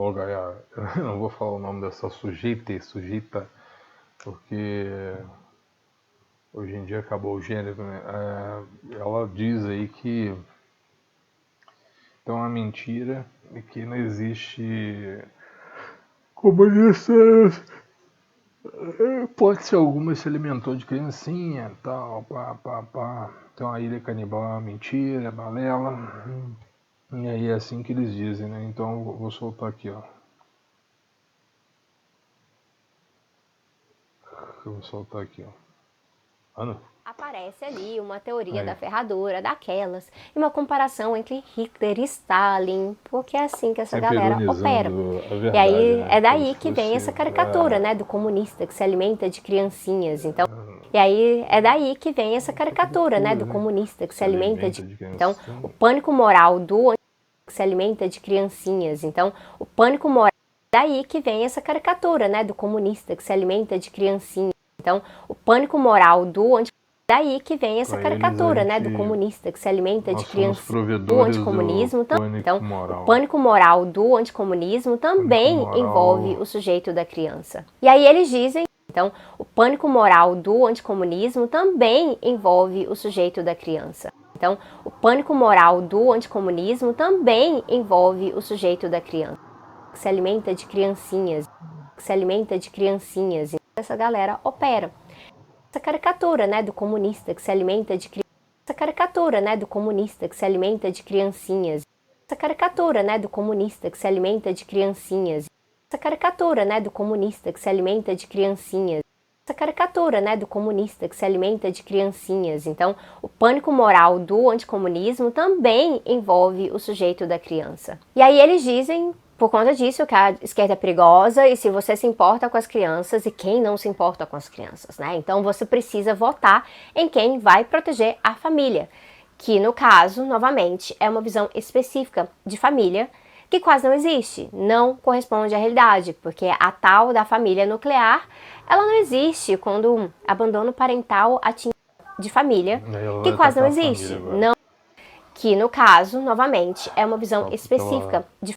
Ô, Gaia, eu não vou falar o nome dessa sujeita, porque hoje em dia acabou o gênero, né? Ela diz aí que é uma mentira e que não existe comunicação. Pode ser alguma se alimentou de criancinha, tal, pá, pá, pá. Então a ilha canibal é uma mentira, é balela. E aí é assim que eles dizem, né? Então eu vou soltar aqui, ó. Eu vou soltar aqui, ó. Ana? Aparece ali uma teoria Aí. da ferradura, daquelas, e uma comparação entre Hitler e Stalin, porque é assim que essa Sempre galera opera. ironizando a E verdade, aí né? é Como daí se que vem essa fosse. caricatura, né, do comunista que se alimenta de criancinhas. Então, e aí é daí que vem essa Que caricatura, né, loucura, do né? comunista que se Se alimenta de. alimenta de Então, o criancinha. pânico moral do que se alimenta de criancinhas. Então, o pânico moral é daí que vem essa caricatura, né, do comunista que se alimenta de criancinhas. Então, o pânico moral do daí que vem essa Para eles, a caricatura, né, do gente. comunista que se alimenta de Nós somos criancinhas. O provedores do anticomunismo, pânico então, o moral. pânico moral do anticomunismo Pânico também envolve moral. o sujeito da criança. E aí eles dizem, então, o pânico moral do anticomunismo também envolve o sujeito da criança. Então, o pânico moral do anticomunismo também envolve o sujeito da criança, que se alimenta de criancinhas, que se alimenta de criancinhas. Então, essa galera opera. Essa caricatura, né, do comunista que se alimenta de criancinhas. Essa caricatura, né, do comunista que se alimenta de criancinhas. Essa caricatura, né, do comunista que se alimenta de criancinhas. Essa caricatura, né, do comunista que se alimenta de criancinhas. Essa caricatura, né, do comunista que se alimenta de criancinhas. Então, o pânico moral do anticomunismo também envolve o sujeito da criança. E aí eles dizem, por conta disso, que a esquerda é perigosa e se você se importa com as crianças e quem não se importa com as crianças, né? Então você precisa votar em quem vai proteger a família, que no caso, novamente, é uma visão específica de família que quase não existe, não corresponde à realidade, porque a tal da família nuclear, ela não existe quando o abandono parental atinge de família, Aí ela que vai quase não atacar a família existe, agora. não, que no caso, novamente, é uma visão Só porque específica de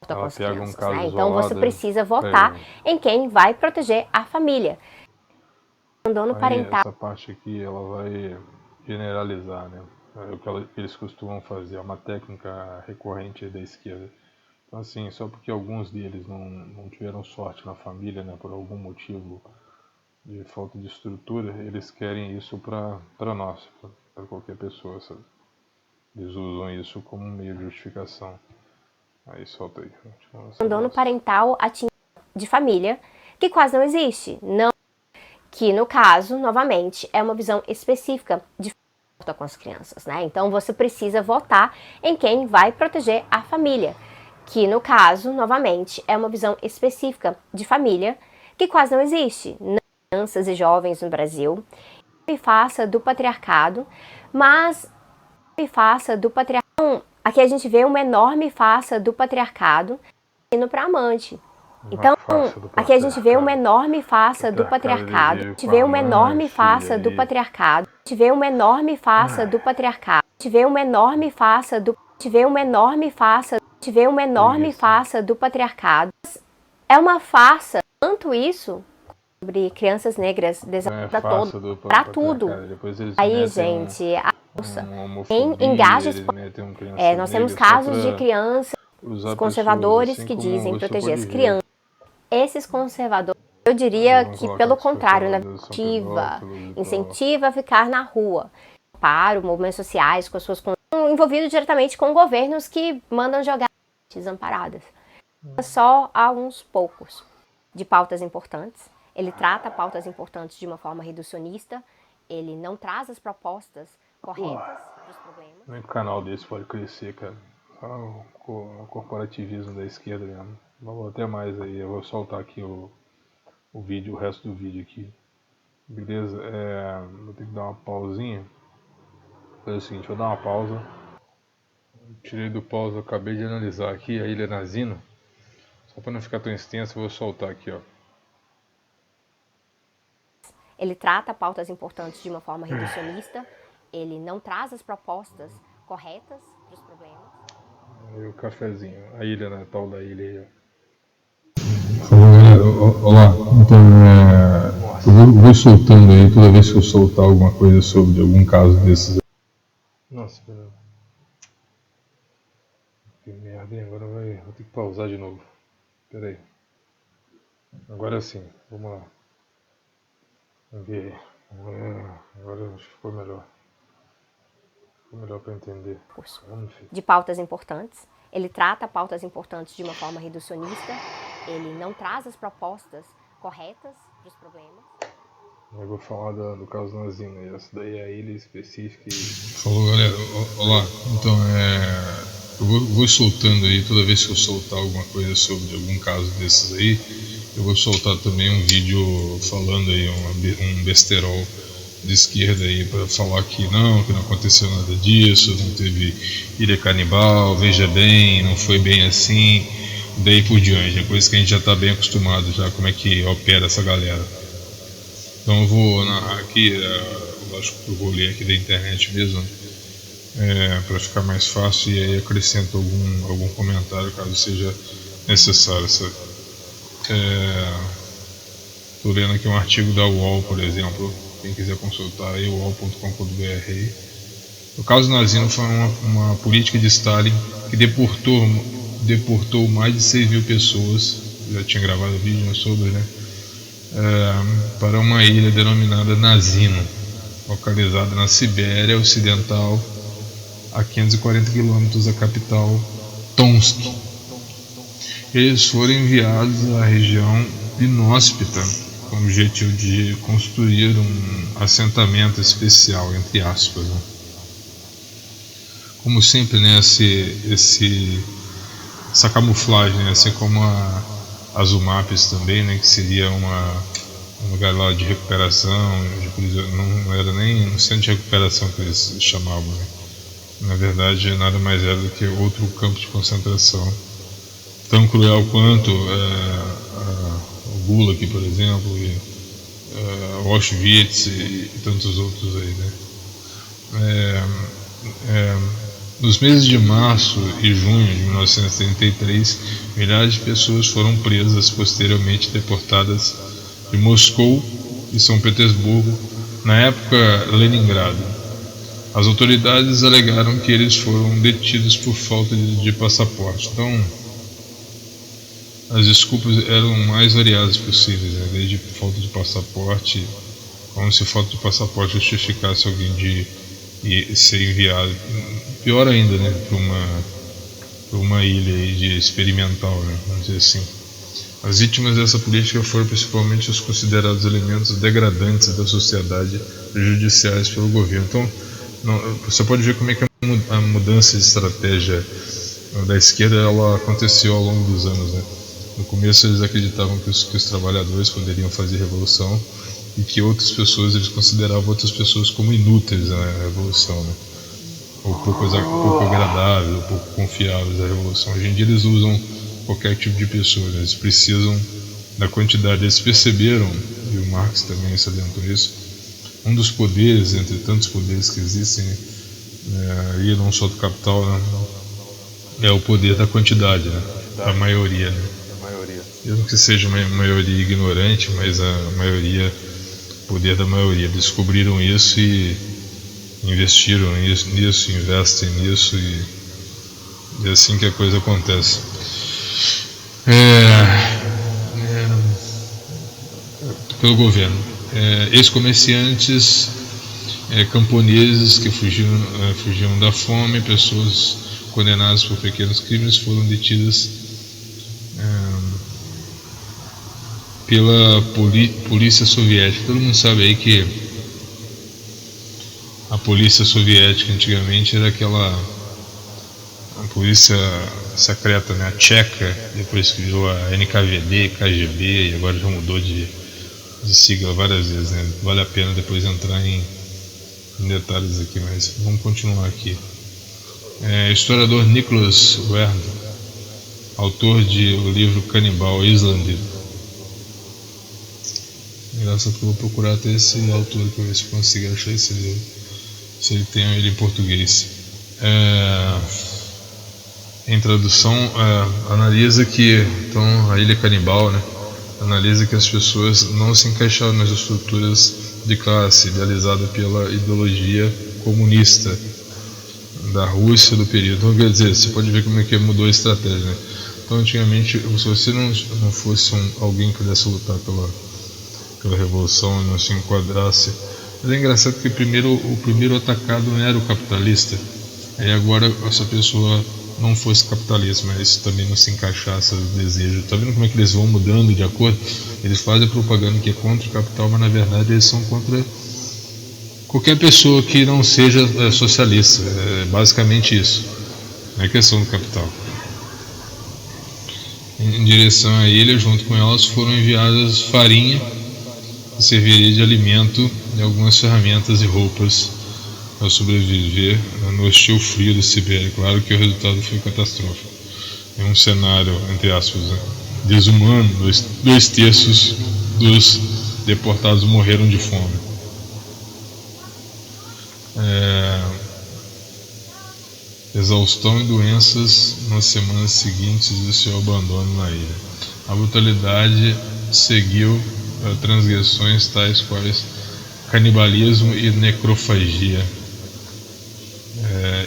com ela as pega um crianças, caso né? Então você isolado. precisa votar em quem vai proteger a família. Abandono Aí parental. essa parte aqui ela vai generalizar, né? É o que eles costumam fazer, é uma técnica recorrente da esquerda. Então assim, só porque alguns deles não tiveram sorte na família, né, por algum motivo de falta de estrutura, eles querem isso para nós, para qualquer pessoa, sabe? Eles usam isso como um meio de justificação. Aí solta aí. Essa Abandono bosta. parental atinge de família, que quase não existe, não, que no caso, novamente, é uma visão específica de com as crianças, né? Então você precisa votar em quem vai proteger a família, que no caso, novamente, é uma visão específica de família que quase não existe, não crianças e jovens no Brasil, e faça do patriarcado, mas faça do patriarcado. Aqui a gente vê uma enorme faça do patriarcado indo para amante. Uma Então, farsa do aqui a gente vê uma patriarcado. enorme faça do Patriarcado ele patriarcado. vive A gente com a vê uma enorme amante, e faça do aí. patriarcado. A gente vê uma enorme faça do patriarcado. A gente vê uma enorme faça do. A gente vê uma enorme faça. A gente vê uma enorme Preguiça. faça do patriarcado. É uma farsa, tanto isso, sobre crianças negras, Então é desada toda, farsa do para tudo. patriarcado. Depois eles Aí, metem gente, uma em homofobia, engajes. eles metem crianças Nós temos negras só casos de pra crianças usar pessoas conservadores assim que como dizem você proteger as pode ver. crianças. Esses conservadores, eu Aí diria vão que colocar pelo que os contrário, na conservadores são incentiva, pedófilos e tal. incentiva a ficar na rua, para movimentos sociais, com as suas envolvidos diretamente com governos que mandam jogar desamparadas. Só a uns poucos de pautas importantes. Ele trata pautas importantes de uma forma reducionista. Ele não traz as propostas corretas para os problemas. Nem canal desse pode crescer, cara. Só o corporativismo da esquerda mesmo. Vou até mais aí, eu vou soltar aqui o vídeo, o resto do vídeo aqui. Beleza? Vou ter que dar uma pausinha. Fazer o seguinte, vou dar uma pausa. Tirei do pausa, acabei de analisar aqui a Ilha Nazino. Só para não ficar tão extenso, eu vou soltar aqui, ó. Ele trata pautas importantes de uma forma reducionista. Ele não traz as propostas corretas para os problemas. Aí o cafezinho, a ilha, né? Tal da ilha aí, ó. olá. Então, eu vou soltando aí toda vez que eu soltar alguma coisa sobre algum caso desses. Nossa, pera. Que merda, hein? Agora vou ter que pausar de novo. Pera aí. Agora sim, vamos lá. Vamos ver. Agora acho que ficou melhor. Ficou melhor para entender. De pautas importantes. Ele trata pautas importantes de uma forma reducionista. Ele não traz as propostas corretas dos problemas. Eu vou falar do caso Nazino. Essa daí é a ilha específica. Falou, galera. Olá. Então, eu vou soltando aí, toda vez que eu soltar alguma coisa sobre algum caso desses aí, eu vou soltar também um vídeo falando aí, um besterol de esquerda aí, para falar que não aconteceu nada disso, não teve ilha canibal, veja bem, não foi bem assim, daí por diante. É coisa que a gente já está bem acostumado já, como é que opera essa galera. Então eu vou narrar aqui, acho que eu vou ler aqui da internet mesmo, para ficar mais fácil, e aí acrescento algum comentário caso seja necessário. Estou lendo aqui um artigo da UOL, por exemplo, quem quiser consultar aí, uol.com.br. O caso Nazino foi uma política de Stalin que deportou mais de 6 mil pessoas, já tinha gravado vídeo sobre, né, para uma ilha denominada Nazino, localizada na Sibéria Ocidental, a 540 quilômetros da capital Tomsk. Eles foram enviados à região inóspita com o objetivo de construir um assentamento especial, entre aspas, né? Como sempre, né, essa camuflagem, né, assim como as UMAPs também, né, que seria um lugar lá de recuperação, não era nem um centro de recuperação que eles chamavam, né? Na verdade, nada mais era do que outro campo de concentração, tão cruel quanto o Gulag, por exemplo, e Auschwitz e tantos outros aí, né? Nos meses de março e junho de 1933, milhares de pessoas foram presas, posteriormente deportadas de Moscou e São Petersburgo, na época Leningrado. As autoridades alegaram que eles foram detidos por falta de passaporte. Então, as desculpas eram mais variadas possíveis, né? Desde falta de passaporte, como se falta de passaporte justificasse alguém de ser enviado, pior ainda, né, para uma ilha aí de experimental, né, vamos dizer assim. As vítimas dessa política foram principalmente os considerados elementos degradantes da sociedade, prejudiciais pelo governo. Então, você pode ver como é que a mudança de estratégia da esquerda ela aconteceu ao longo dos anos, né? No começo eles acreditavam que os trabalhadores poderiam fazer revolução e que outras pessoas, eles consideravam outras pessoas como inúteis na revolução, né? Ou pouco agradáveis, ou pouco confiáveis à revolução. Hoje em dia eles usam qualquer tipo de pessoa, né? Eles precisam da quantidade. Eles perceberam, e o Marx também salientou isso, um dos poderes, entre tantos poderes que existem, e não só do capital, né, é o poder da quantidade, né? Da maioria, né? Mesmo que seja uma maioria ignorante, mas a maioria, poder da maioria, descobriram isso e investiram nisso, investem nisso e é assim que a coisa acontece. Pelo governo, ex-comerciantes, camponeses que fugiam da fome, pessoas condenadas por pequenos crimes foram detidas pela polícia soviética. Todo mundo sabe aí que a polícia soviética antigamente era a polícia secreta, né? A tcheca, depois que virou a NKVD, KGB, e agora já mudou de sigla várias vezes, né? Vale a pena depois entrar em detalhes aqui, mas vamos continuar aqui. Historiador Nicholas Wern, autor de o livro Canibal Island. Engraçado que eu vou procurar até esse autor para ver se consigo achar esse livro, se ele tem ele em português. Em tradução, analisa que então a ilha canibal, né, analisa que as pessoas não se encaixavam nas estruturas de classe idealizada pela ideologia comunista da Rússia do período. Então, quer dizer, você pode ver como é que mudou a estratégia, né? Então, antigamente, se você não fosse alguém que pudesse lutar pela revolução, não se enquadrasse. Mas é engraçado que o primeiro atacado não era o capitalista. Aí agora, essa pessoa não fosse capitalista, mas também não se encaixasse no desejo. Tá vendo como é que eles vão mudando de acordo? Eles fazem propaganda que é contra o capital, mas na verdade eles são contra qualquer pessoa que não seja socialista. É basicamente isso. Não é questão do capital. Em direção a ele, junto com elas, foram enviadas farinha, que serviria de alimento, e algumas ferramentas e roupas para sobreviver no hostil frio da Sibéria. Claro que o resultado foi catastrófico. É um cenário, entre aspas, né, desumano. 2/3 dos deportados morreram de fome. Exaustão e doenças nas semanas seguintes do seu abandono na ilha. A brutalidade seguiu transgressões tais quais canibalismo e necrofagia,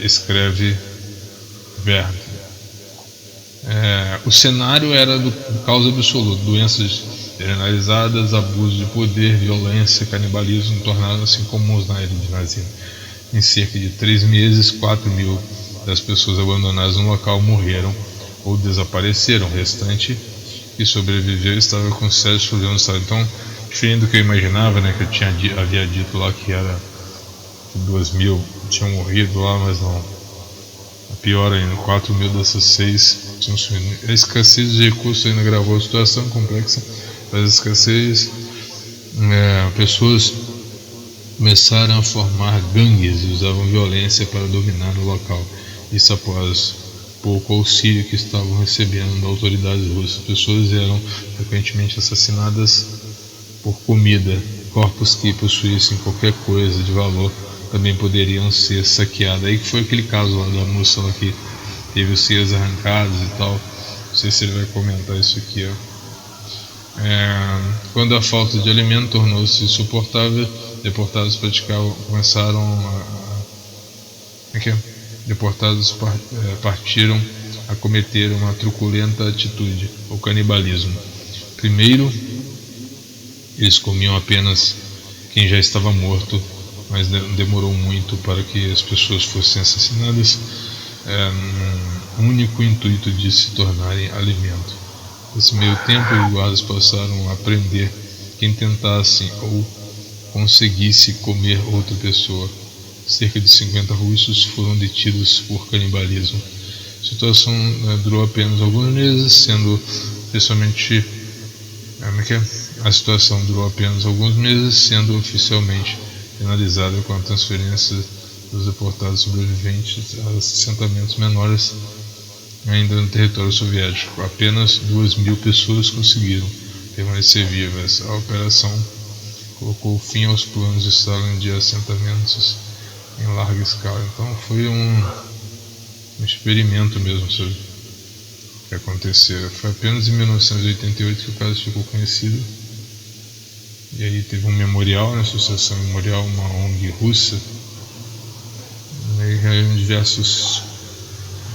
escreve Verne. O cenário era do caos absoluto, doenças generalizadas, abuso de poder, violência, canibalismo tornaram-se comuns na ilha de Nazim. Em cerca de 3 meses, 4.000 das pessoas abandonadas no local morreram ou desapareceram. O restante que sobreviveu estava com sérios problemas. Então, diferente do que eu imaginava, né, que eu havia dito lá que era 2.000 tinham morrido lá, mas não. Pior ainda, 4.000 dessas 6 tinham sumido. A escassez de recursos ainda agravou a situação complexa. As escassez, pessoas começaram a formar gangues e usavam violência para dominar o local. Isso após pouco auxílio que estavam recebendo da autoridades russas. Pessoas eram frequentemente assassinadas por comida. Corpos que possuíssem qualquer coisa de valor também poderiam ser saqueados. Aí que foi aquele caso lá da moça lá que teve os seios arrancados e tal. Não sei se ele vai comentar isso aqui, ó. Quando a falta de alimento tornou-se insuportável, deportados partiram a cometer uma truculenta atitude, o canibalismo. Primeiro, eles comiam apenas quem já estava morto, mas demorou muito para que as pessoas fossem assassinadas, no único intuito de se tornarem alimento. Nesse meio tempo, os guardas passaram a prender quem tentasse ou conseguisse comer outra pessoa. Cerca de 50 russos foram detidos por canibalismo. A situação durou apenas alguns meses, sendo oficialmente finalizada com a transferência dos deportados sobreviventes a assentamentos menores ainda no território soviético. Apenas 2.000 pessoas conseguiram permanecer vivas. A operação colocou fim aos planos de Stalin de assentamentos em larga escala. Então foi um experimento mesmo, sabe, que aconteceu. Foi apenas em 1988 que o caso ficou conhecido. E aí teve um memorial, né, Associação Memorial, uma ONG russa. E aí, em diversos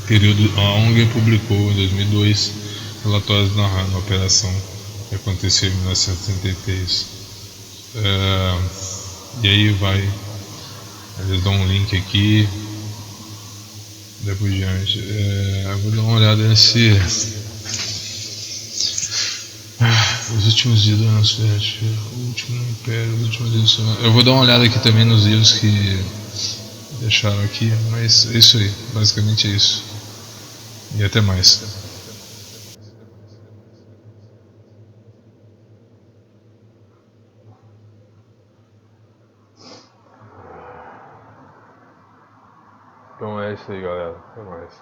períodos, a ONG publicou em 2002 relatórios narrando a operação que aconteceu em 1933. E aí eles dão um link aqui, daí por diante. Eu vou dar uma olhada nesse os últimos dias do nosso o último império, os últimos dias. Eu vou dar uma olhada aqui também nos livros que deixaram aqui, mas é isso aí, basicamente é isso. E até mais. Então é isso aí, galera. Até mais.